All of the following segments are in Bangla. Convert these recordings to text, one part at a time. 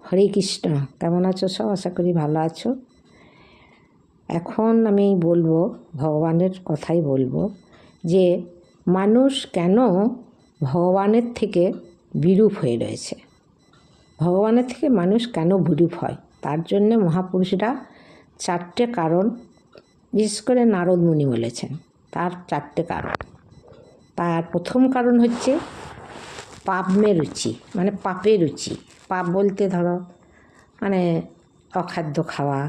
হরে কৃষ্ণ। কেমন আছো সব? আশা করি ভালো আছো। এখন আমি বলবো, ভগবানের কথাই বলবো, যে মানুষ কেন ভগবানের থেকে বিরূপ হয়ে রয়েছে। ভগবানের থেকে মানুষ কেন বিরূপ হয়, তার জন্য মহাপুরুষরা 4টে কারণ, বিশেষ করে নারদ মুনি বলেছেন, তার 4টে কারণ। তার প্রথম কারণ হচ্ছে পাপমে রুচি, মানে পাপের রুচি। পাপ বলতে ধরো মানে অখাদ্য খাওয়া,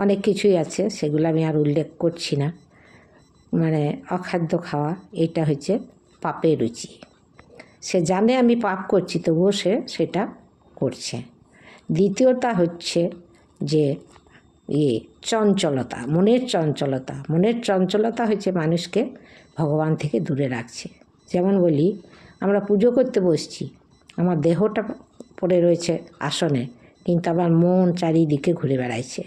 অনেক কিছুই আছে, সেগুলো আমি আর উল্লেখ করছি না। মানে অখাদ্য খাওয়া, এটা হচ্ছে পাপের রুচি। সে জানে আমি পাপ করছি, তবুও সে সেটা করছে। দ্বিতীয়টা হচ্ছে যে চঞ্চলতা, মনের চঞ্চলতা। মনের চঞ্চলতা হচ্ছে মানুষকে ভগবান থেকে দূরে রাখছে। যেমন বলি, আমরা পুজো করতে বসছি, আমার দেহটা পড়ে রয়েছে আসনে, কিন্তু আমার মন চারিদিকে ঘুরে বেড়াইছে।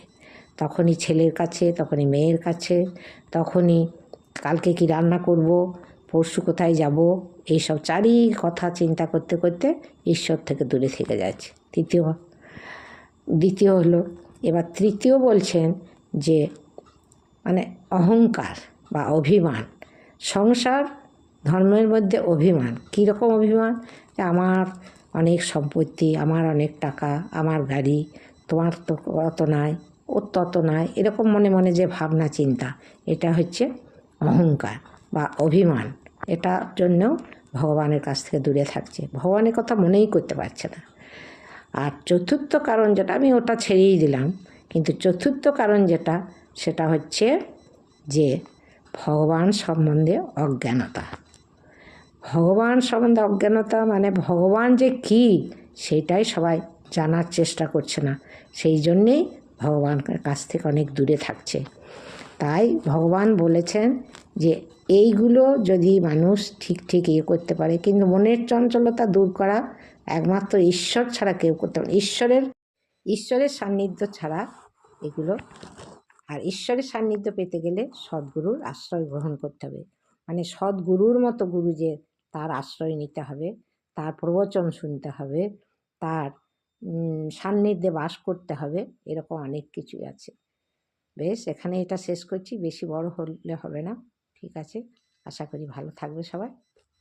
তখনই ছেলের কাছে, তখনই মেয়ের কাছে, তখনই কালকে কি রান্না করব, পরশু কোথায় যাব, এইসব চারি কথা চিন্তা করতে করতে ঈশ্বর থেকে দূরে থেকে যাচ্ছে। দ্বিতীয় হলো। এবার তৃতীয় বলছেন যে মানে অহংকার বা অভিমান। সংসার ধর্মের মধ্যে অভিমান। কীরকম অভিমান? যে আমার অনেক সম্পত্তি, আমার অনেক টাকা, আমার গাড়ি, তোমার তো অত নাই, ওর তত নাই, এরকম মনে মনে যে ভাবনা চিন্তা, এটা হচ্ছে অহংকার বা অভিমান। এটার জন্যও ভগবানের কাছ থেকে দূরে থাকছে, ভগবানের কথা মনেই করতে পারছে না। আর চতুর্থ কারণ যেটা, আমি ওটা ছেড়েই দিলাম, কিন্তু চতুর্থ কারণ যেটা, সেটা হচ্ছে যে ভগবান সম্বন্ধে অজ্ঞানতা। ভগবান সম্বন্ধে অজ্ঞানতা মানে ভগবান যে কী, সেটাই সবাই জানার চেষ্টা করছে না, সেই জন্যেই ভগবানের কাছ থেকে অনেক দূরে থাকছে। তাই ভগবান বলেছেন যে এইগুলো যদি মানুষ ঠিক করতে পারে, কিন্তু মনের চঞ্চলতা দূর করা একমাত্র ঈশ্বর ছাড়া কেউ করতে পারে। ঈশ্বরের সান্নিধ্য ছাড়া এগুলো। আর ঈশ্বরের সান্নিধ্য পেতে গেলে সদ্গুরুর আশ্রয় গ্রহণ করতে হবে। মানে সদ্গুরুর মতো গুরু, যে তার আশ্রয় নিতে হবে, তার প্রবচন শুনতে হবে, তার সান্নিধ্যে বাস করতে হবে, এরকম অনেক কিছুই আছে। বেশ, এখানে এটা শেষ করছি, বেশি বড় হলে হবে না। ঠিক আছে, আশা করি ভালো থাকবে সবাই।